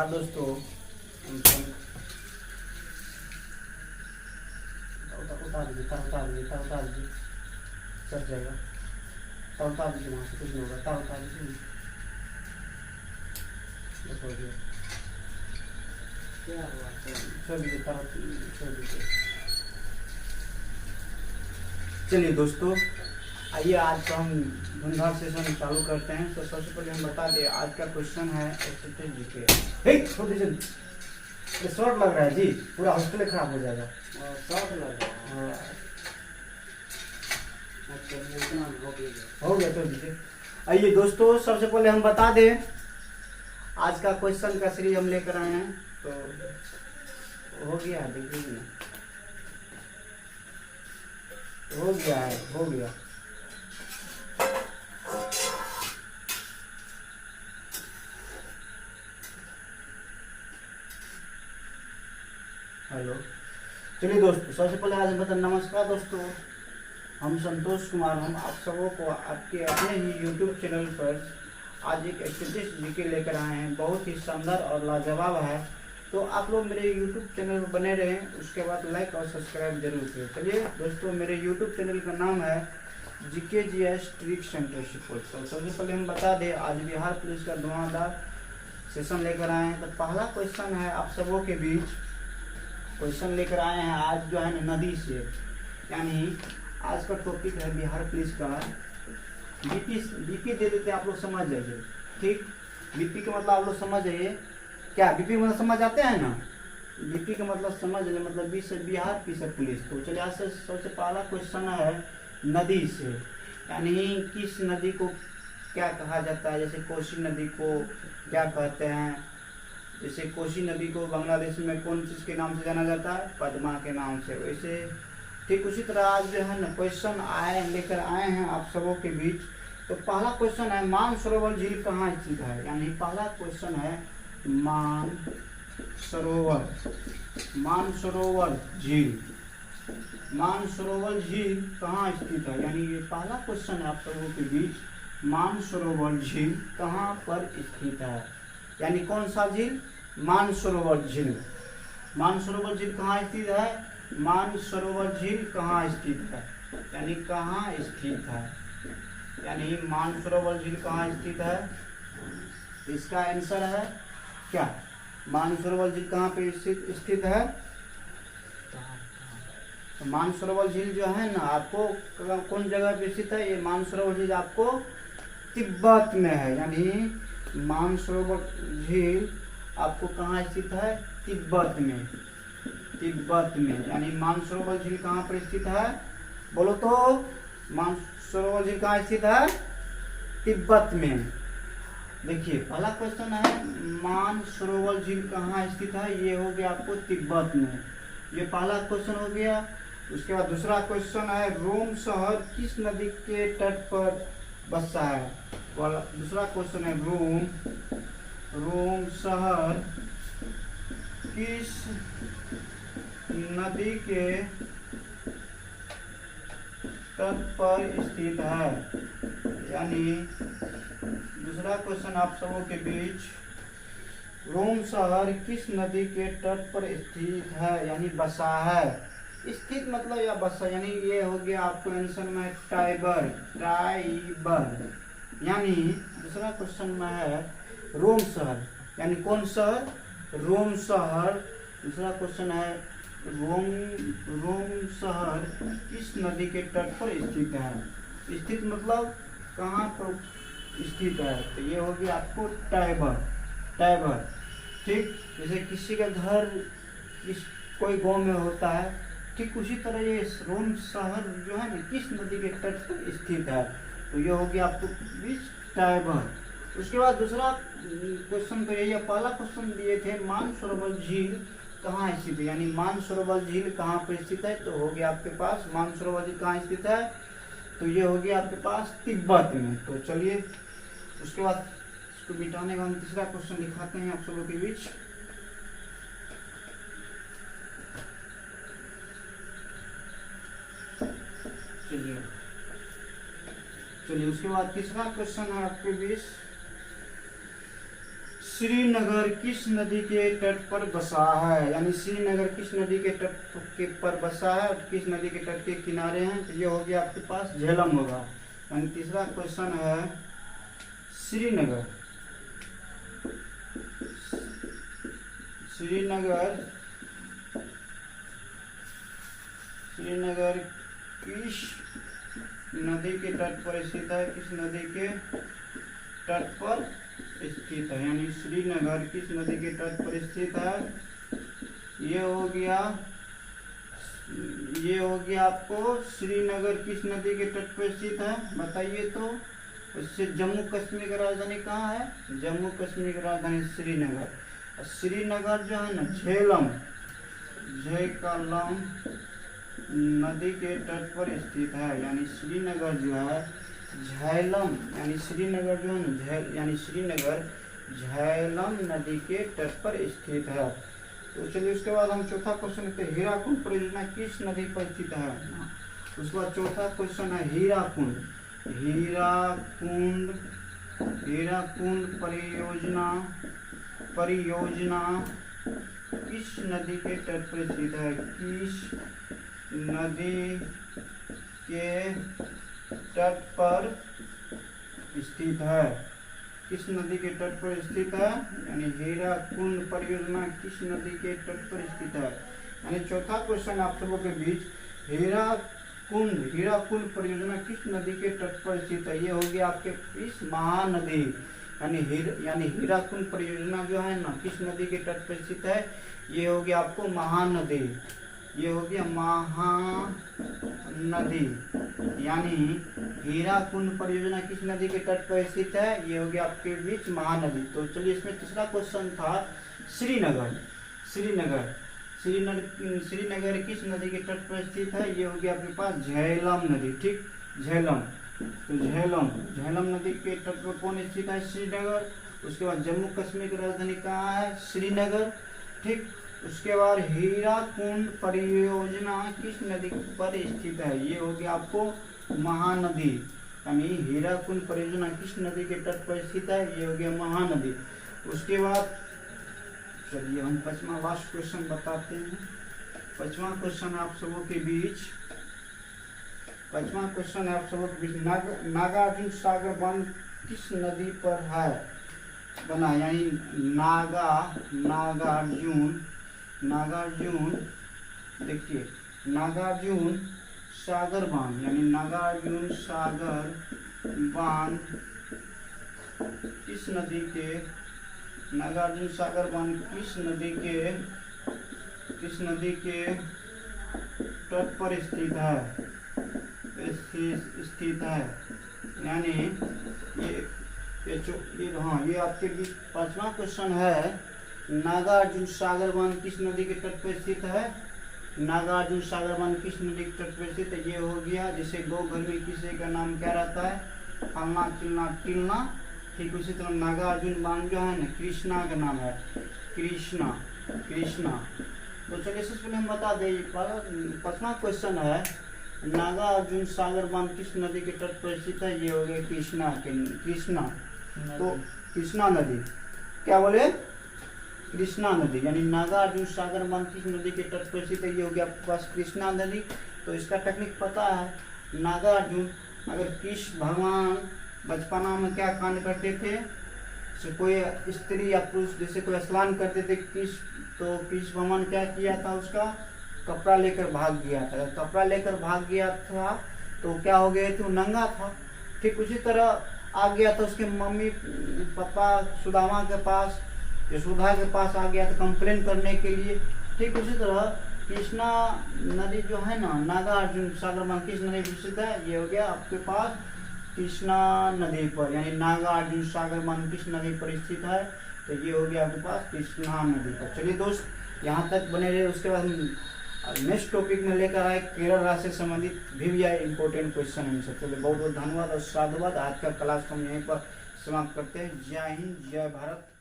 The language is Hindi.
नमस्कार दोस्तों। उतार दीजिए, तार उतार दीजिए, तार उतार दीजिए, चल जाएगा। तार उतार दीजिए, वहाँ से कुछ नहीं होगा। तार उतार दीजिए, बस हो गया। क्या हुआ? छोड़ दीजिए, तार छोड़ दीजिए। चलिए दोस्तों, आइए आज का हम धुंधार सेशन चालू करते हैं। तो सबसे पहले हम बता दें, आज का क्वेश्चन है एक्सरसाइज जीके। छोड़ दीजिए, ये शॉर्ट लग रहा है जी, पूरा हॉस्टल खराब हो जाएगा। शॉर्ट लग रहा है, हो गया तो दीजिए। आइए दोस्तों, सबसे पहले हम बता दें, आज का क्वेश्चन का सीरीज हम लेकर आए हैं। तो हो गया, देखिए ना, हो गया है, हो गया। हेलो, चलिए दोस्तों, सबसे पहले आज बता, नमस्कार दोस्तों, हम संतोष कुमार, हम आप सबों को आपके अपने ही YouTube चैनल पर आज एक एक्सरसाइज जीके लेकर आए हैं। बहुत ही शानदार और लाजवाब है। तो आप लोग मेरे YouTube चैनल पर बने रहें, उसके बाद लाइक और सब्सक्राइब जरूर करें। चलिए दोस्तों, मेरे YouTube चैनल का नाम है GKGS ट्रिक सेंटर सुपौल। तो सबसे पहले हम बता दें, आज बिहार पुलिस का धुआंधार सेशन लेकर आए हैं। तो पहला क्वेश्चन है, आप सबों के बीच क्वेश्चन लेकर आए हैं आज जो है नदी से, यानी आज का टॉपिक है बिहार पुलिस का बीपी दे देते हैं, आप लोग समझ जाइए। ठीक, बीपी का मतलब आप लोग समझ जाइए। क्या बीपी मतलब समझ आते हैं ना? बीपी का मतलब समझ जाइए, मतलब बिहार पुलिस। तो चलिए, आज से सबसे पहला क्वेश्चन है नदी से, यानी किस नदी को क्या कहा जाता है। जैसे कोसी नदी को क्या कहते हैं? जैसे कोसी नदी को बांग्लादेश में कौन चीज़ के नाम से जाना जाता है? पद्मा के नाम से। वैसे ठीक उसी तरह आज जो है ना क्वेश्चन लेकर आए हैं आप सबों के बीच। तो पहला क्वेश्चन है, मानसरोवर झील कहाँ स्थित है? यानी पहला क्वेश्चन है मानसरोवर झील कहाँ स्थित है? यानी ये पहला क्वेश्चन है आप सबों के बीच, मानसरोवर झील कहाँ पर स्थित है? यानी कौन सा झील? मानसरोवर झील। मानसरोवर झील कहाँ स्थित है? मानसरोवर झील कहाँ स्थित है? यानी कहाँ स्थित है? यानी मानसरोवर झील कहाँ स्थित है? इसका आंसर है क्या? मानसरोवर झील कहाँ पे स्थित है? तो मानसरोवर झील जो है ना, आपको कौन जगह पे स्थित है? ये मानसरोवर झील आपको तिब्बत में है। यानी मानसरोवर झील आपको कहाँ स्थित है? तिब्बत में। यानी मानसरोवर झील कहाँ पर स्थित है? बोलो तो, मानसरोवर झील कहाँ स्थित है? तिब्बत में। देखिए पहला क्वेश्चन है, मानसरोवर झील कहाँ स्थित है? ये हो गया आपको तिब्बत में। ये पहला क्वेश्चन हो गया। उसके बाद दूसरा क्वेश्चन है, रोम शहर किस नदी के तट पर बसा है? दूसरा क्वेश्चन है, रोम शहर किस नदी के तट पर स्थित है? यानी दूसरा क्वेश्चन आप सबों के बीच, रोम शहर किस नदी के तट पर स्थित है? यानी बसा है। स्थित मतलब या बसा, यानी ये हो गया आपको आंसर में टाइबर। यानी दूसरा क्वेश्चन में है रोम शहर, यानी कौन शहर? रोम शहर। दूसरा क्वेश्चन है, रोम शहर किस नदी के तट पर स्थित है? स्थित मतलब कहाँ पर स्थित है? तो ये हो गया आपको टाइबर। ठीक, जैसे किसी का घर कोई गांव में होता है, ठीक उसी तरह ये रोम शहर जो है ना किस नदी के तट पर स्थित है? तो ये हो गया आपको टाइबर। उसके बाद दूसरा क्वेश्चन तो यही, पहला क्वेश्चन दिए थे मानसरोवर झील कहाँ स्थित है? यानी मानसरोवर झील कहाँ पर स्थित है? तो हो गया आपके पास मानसरोवर झील कहाँ स्थित है? तो ये हो गया आपके पास तिब्बत में। तो चलिए, उसके बाद इसको मिटाने का हम तीसरा क्वेश्चन दिखाते हैं आप सबों के बीच। चलिए उसके बाद तीसरा क्वेश्चन है आपके बीच, श्रीनगर किस नदी के तट पर बसा है, यानी श्रीनगर किस नदी के तट के पर बसा है और किस नदी के तट के किनारे हैं, तो ये हो गया आपके पास झेलम होगा। यानी तीसरा क्वेश्चन है श्रीनगर किस नदी के तट पर स्थित है, किस नदी के तट पर स्थित है, यानी श्रीनगर किस नदी के तट पर स्थित है। ये हो गया आपको श्रीनगर किस नदी के तट पर स्थित है, बताइए। तो उससे जम्मू कश्मीर की राजधानी कहाँ है, जम्मू कश्मीर की राजधानी श्रीनगर। श्रीनगर जो है ना झेलम नदी के तट पर स्थित है, यानी श्रीनगर जो है झेलम, यानी श्रीनगर जो है ना यानी श्रीनगर झेलम नदी के तट पर स्थित है। तो चलिए उसके बाद हम चौथा क्वेश्चन लेते हैं, हीराकुंड परियोजना किस नदी पर स्थित है। उसके बाद चौथा क्वेश्चन है हीराकुंड परियोजना किस नदी के तट पर स्थित है, किस नदी के तट पर स्थित है, किस नदी के तट पर स्थित है, यानी हीराकुंड परियोजना किस नदी के तट पर स्थित है। यानी चौथा क्वेश्चन आप सबों के बीच, हीराकुंड परियोजना किस नदी के तट पर स्थित है। ये हो गया आपके इस महानदी, यानी हीराकुंड परियोजना जो है ना किस नदी के तट पर स्थित है, ये हो गया आपको महानदी, ये हो गया महानदी, यानी हीराकुंड परियोजना किस नदी के तट पर स्थित है, ये हो गया आपके बीच महानदी। तो चलिए इसमें तीसरा क्वेश्चन था श्रीनगर किस नदी के तट पर स्थित है, ये हो गया आपके पास झेलम नदी, ठीक, झेलम। तो झेलम नदी के तट पर कौन स्थित है, श्रीनगर। उसके बाद जम्मू कश्मीर की राजधानी कहाँ है, श्रीनगर, ठीक। उसके बाद हीराकुंड परियोजना किस नदी पर स्थित है, ये हो गया आपको महानदी, यानी हीराकुंड परियोजना किस नदी के तट पर स्थित है, ये हो गया महानदी। उसके बाद चलिए हम पांचवा लास्ट क्वेश्चन बताते हैं। पांचवा क्वेश्चन आप सबों के बीच नागार्जुन सागर बांध किस नदी पर है बना, यानी नागार्जुन देखिए नागार्जुन सागर बांध, यानी नागार्जुन सागर बांध किस नदी के तट पर स्थित है, यानी ये आपके बीच पांचवा क्वेश्चन है, नागार्जुन सागर बांध किस नदी के तट पर स्थित है, नागार्जुन सागर बांध किस नदी के तट पर स्थित है। ये हो गया जैसे दो घर में किसी का नाम क्या रहता है, फलना चिलना टिलना, ठीक उसी तरह नागार्जुन बांध जो है ना कृष्णा का नाम है, कृष्णा। तो चलिए सबसे पहले हम बता दें, पांचवा क्वेश्चन है नागार्जुन सागर बांध किस नदी के तट पर स्थित है, ये हो गया कृष्णा। तो कृष्णा नदी, क्या बोले, कृष्णा नदी, यानी नागार्जुन सागर बांध किस नदी के तट पर स्थित है, ये हो गया आपके पास कृष्णा नदी। तो इसका टेक्निक पता है, नागार्जुन, अगर कृष्ण भगवान बचपना में क्या कांड करते थे, कोई स्त्री या पुरुष जैसे कोई स्नान करते थे कृष्ण, तो कृष्ण भगवान क्या किया था, उसका कपड़ा लेकर भाग गया था। कपड़ा लेकर भाग गया था तो क्या हो गया था, नंगा था। ठीक उसी तरह आ गया था उसके मम्मी पापा सुदामा के पास, यशोदा के पास आ गया था कंप्लेन करने के लिए। ठीक उसी तरह कृष्णा नदी जो है ना, नागार्जुन सागर बांध किस नदी पर स्थित है, ये हो गया आपके पास कृष्णा नदी पर, यानी नागार्जुन सागर बांध किस नदी पर स्थित है, तो ये हो गया आपके पास कृष्णा नदी पर। चलिए दोस्त, यहाँ तक बने रहे। उसके बाद हम नेक्स्ट टॉपिक में लेकर आए केरल राज्य से संबंधित भी इंपॉर्टेंट क्वेश्चन आंसर। चलिए बहुत बहुत धन्यवाद और साधुवाद। आज का क्लास हम यहीं पर समाप्त करते हैं। जय हिंद, जय भारत।